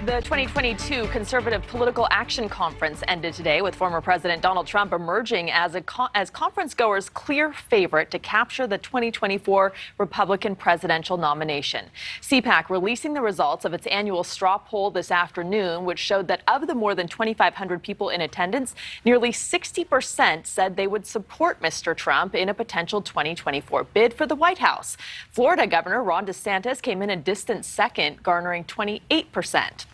The 2022 Conservative Political Action Conference ended today with former President Donald Trump emerging as conference goers' clear favorite to capture the 2024 Republican presidential nomination. CPAC releasing the results of its annual straw poll this afternoon, which showed that of the more than 2,500 people in attendance, nearly 60% said they would support Mr. Trump in a potential 2024 bid for the White House. Florida Governor Ron DeSantis came in a distant second, garnering 28%.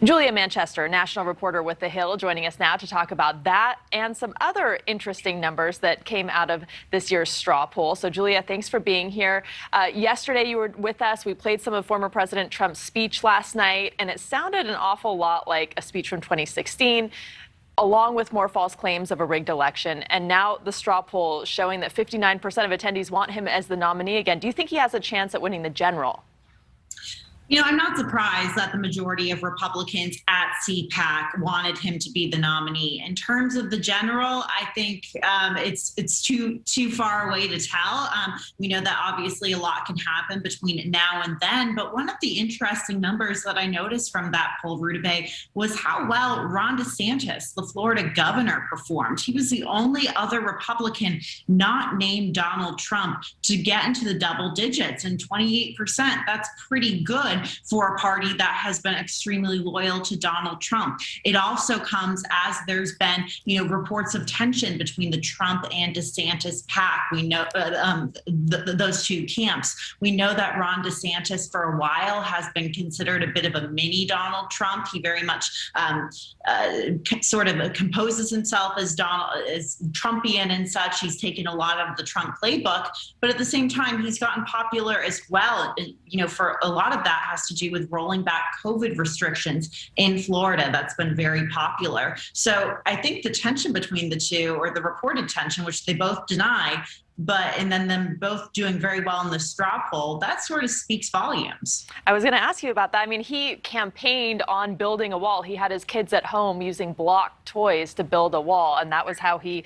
Julia Manchester, national reporter with The Hill, joining us now to talk about that and some other interesting numbers that came out of this year's straw poll. So, Julia, thanks for being here. Yesterday, you were with us. We played some of former President Trump's speech last night, and it sounded an awful lot like a speech from 2016. Along with more false claims of a rigged election. And now the straw poll showing that 59% of attendees want him as the nominee again. Do you think he has a chance at winning the general? You know, I'm not surprised that the majority of Republicans at CPAC wanted him to be the nominee. In terms of the general, I think it's too far away to tell. We know that obviously a lot can happen between now and then. But one of the interesting numbers that I noticed from that poll, Rudabeh, was how well Ron DeSantis, the Florida governor, performed. He was the only other Republican not named Donald Trump to get into the double digits, and 28%. That's pretty good for a party that has been extremely loyal to Donald Trump. It also comes as there's been, reports of tension between the Trump and DeSantis PAC. We know those two camps. We know that Ron DeSantis for a while has been considered a bit of a mini Donald Trump. He very much sort of composes himself as Trumpian and such. He's taken a lot of the Trump playbook, but at the same time, he's gotten popular as well. For a lot of that has to do with rolling back COVID restrictions in Florida. That's been very popular. So I think the tension between the two, or the reported tension, which they both deny, and then them both doing very well in the straw poll, that sort of speaks volumes. I was going to ask you about that. I mean, he campaigned on building a wall. He had his kids at home using block toys to build a wall, and that was how he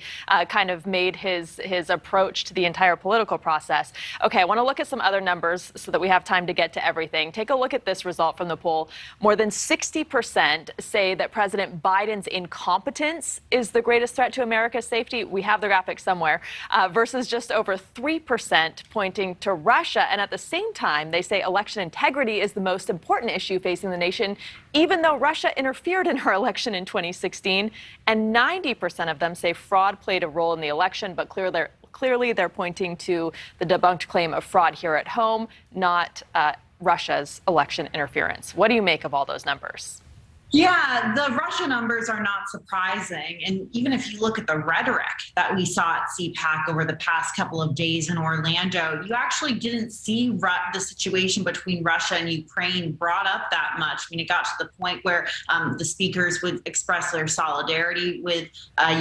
kind of made his approach to the entire political process. Okay, I want to look at some other numbers so that we have time to get to everything. Take a look at this result from the poll. More than 60% say that President Biden's incompetence is the greatest threat to America's safety. We have the graphic somewhere, versus just over 3% pointing to Russia. And at the same time, they say election integrity is the most important issue facing the nation, even though Russia interfered in her election in 2016. And 90% of them say fraud played a role in the election, but clearly they're pointing to the debunked claim of fraud here at home, not Russia's election interference. What do you make of all those numbers? Yeah, the Russia numbers are not surprising. And even if you look at the rhetoric that we saw at CPAC over the past couple of days in Orlando, you actually didn't see the situation between Russia and Ukraine brought up that much. I mean, it got to the point where the speakers would express their solidarity with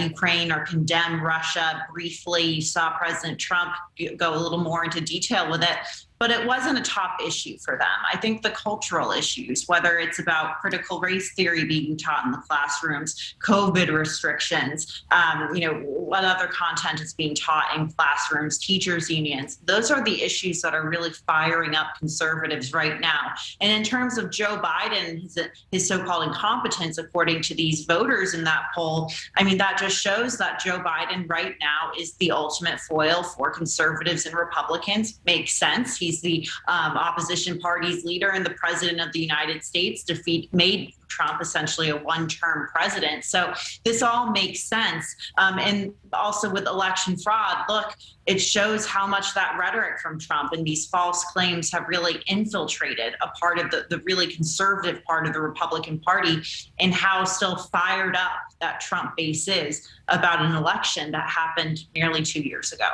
Ukraine or condemn Russia briefly. You saw President Trump go a little more into detail with it. But it wasn't a top issue for them. I think the cultural issues, whether it's about critical race theory being taught in the classrooms, COVID restrictions, what other content is being taught in classrooms, teachers' unions, those are the issues that are really firing up conservatives right now. And in terms of Joe Biden, his so-called incompetence, according to these voters in that poll, I mean, that just shows that Joe Biden right now is the ultimate foil for conservatives and Republicans. Makes sense. He's the opposition party's leader and the president of the United States, made Trump essentially a one-term president. So this all makes sense. And also with election fraud, look, it shows how much that rhetoric from Trump and these false claims have really infiltrated a part of the really conservative part of the Republican Party, and how still fired up that Trump base is about an election that happened nearly 2 years ago.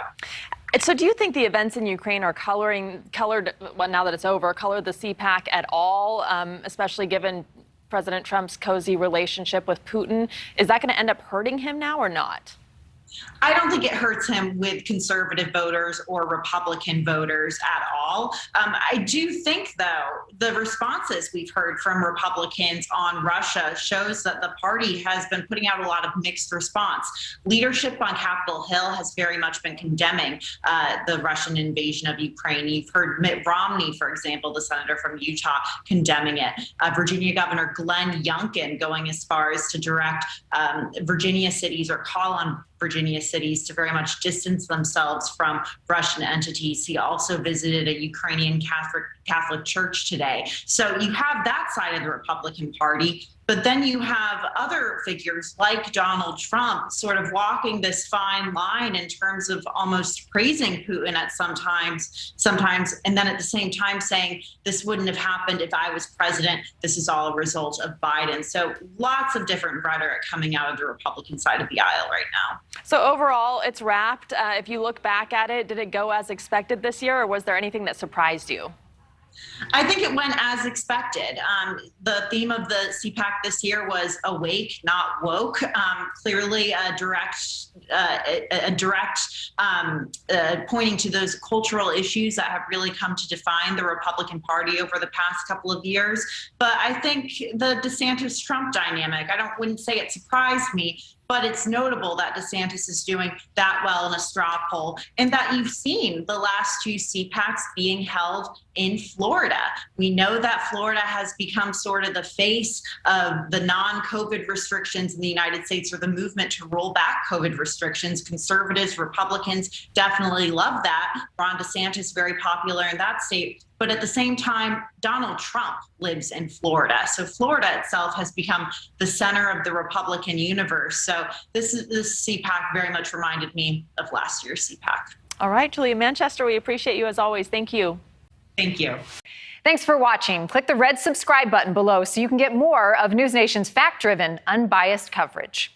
So do you think the events in Ukraine are colored, well, now that it's over, colored the CPAC at all, especially given President Trump's cozy relationship with Putin? Is that going to end up hurting him now or not? I don't think it hurts him with conservative voters or Republican voters at all. I do think, though, the responses we've heard from Republicans on Russia shows that the party has been putting out a lot of mixed response. Leadership on Capitol Hill has very much been condemning the Russian invasion of Ukraine. You've heard Mitt Romney, for example, the senator from Utah, condemning it. Virginia Governor Glenn Youngkin going as far as to direct Virginia cities or call on Virginia cities to very much distance themselves from Russian entities. He also visited a Ukrainian Catholic church today. So you have that side of the Republican Party, but then you have other figures like Donald Trump sort of walking this fine line in terms of almost praising Putin at sometimes, and then at the same time saying this wouldn't have happened if I was president. This is all a result of Biden. So lots of different rhetoric coming out of the Republican side of the aisle right now. So overall, it's wrapped. If you look back at it, did it go as expected this year, or was there anything that surprised you? I think it went as expected. The theme of the CPAC this year was awake, not woke. Clearly, a direct pointing to those cultural issues that have really come to define the Republican Party over the past couple of years. But I think the DeSantis-Trump dynamic, wouldn't say it surprised me, but it's notable that DeSantis is doing that well in a straw poll, and that you've seen the last two CPACs being held in Florida. We know that Florida has become sort of the face of the non-COVID restrictions in the United States, or the movement to roll back COVID restrictions. Conservatives, Republicans definitely love that. Ron DeSantis, very popular in that state. But at the same time, Donald Trump lives in Florida. So Florida itself has become the center of the Republican universe. So this CPAC very much reminded me of last year's CPAC. All right, Julia Manchester, we appreciate you as always. Thank you. Thank you. Thanks for watching. Click the red subscribe button below so you can get more of NewsNation's fact-driven, unbiased coverage.